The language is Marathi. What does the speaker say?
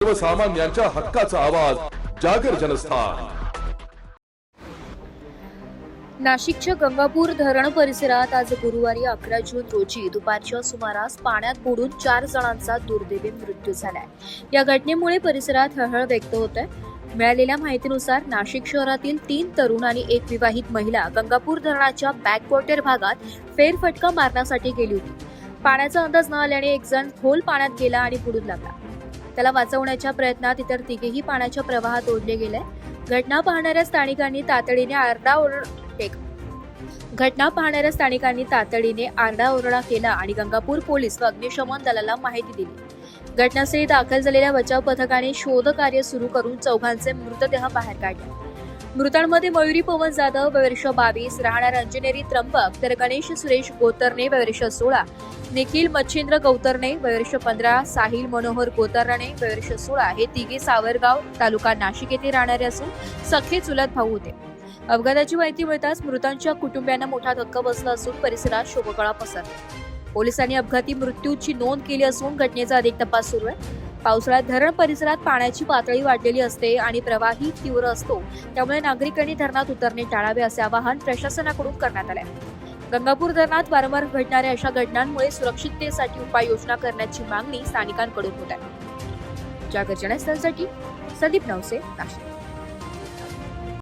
सर्वसामान्यांच्या हक्काचा आवाज जागर जनस्थान। नाशिकच्या गंगापूर धरण परिसरात आज गुरुवारी 11 जून रोजी दुपारच्या सुमारास पाण्यात बुडून 4 जणांचा दुर्दैवी मृत्यू झालाय। या घटनेमुळे परिसरात हळहळ व्यक्त होत आहे। मिळालेल्या माहितीनुसार नाशिक शहरातील 3 तरुण आणि एक विवाहित महिला गंगापूर धरणाच्या बॅकवॉटर भागात फेरफटका मारण्यासाठी गेली होती। पाण्याचा अंदाज न आल्याने एक जण खोल पाण्यात गेला आणि बुडून लागला। त्याला वाचवण्याच्या प्रयत्नात इतर तिघेही पाण्याच्या प्रवाहात ओढले गेले। घटना पाहणाऱ्या तातडीने आरडाओरडा केला आणि गंगापूर पोलीस व अग्निशमन दलाला माहिती दिली। घटनास्थळी दाखल झालेल्या बचाव पथकाने शोध कार्य सुरू करून चौघांचे मृतदेह बाहेर काढले। मृतांमध्ये मयुरी पवन जाधव वर्ष 22 राहणार अंजनेरी त्र्यंबक, तर गणेश सुरेश गोतरणे वर्ष 16, निखिल मच्छिंद्र गौतरणे वर्ष 15, साहिल मनोहर गोतरणे वर्ष 16 हे तिघे सावरगाव तालुका नाशिक येथे राहणारे असून सख्खे चुलत भाऊ होते। अपघाताची माहिती मिळताच मृतांच्या कुटुंबियांना मोठा धक्का बसला असून परिसरात शोककळा पसरली। पोलिसांनी अपघाती मृत्यूची नोंद केली असून घटनेचा अधिक तपास सुरू आहे। पावसाळ्यात धरण परिसरात पाण्याची पातळी वाढलेली असते आणि प्रवाही तीव्र असतो, त्यामुळे नागरिकांनी धरणात उतरणे टाळावे असे आवाहन प्रशासनाकडून करण्यात आले आहे। गंगापूर धरणात वारंवार घडणाऱ्या अशा घटनांमुळे सुरक्षिततेसाठी उपाययोजना करण्याची मागणी स्थानिकांकडून होत आहे। जागर जनस्थानसाठी संदीप नवसे, नाशिक।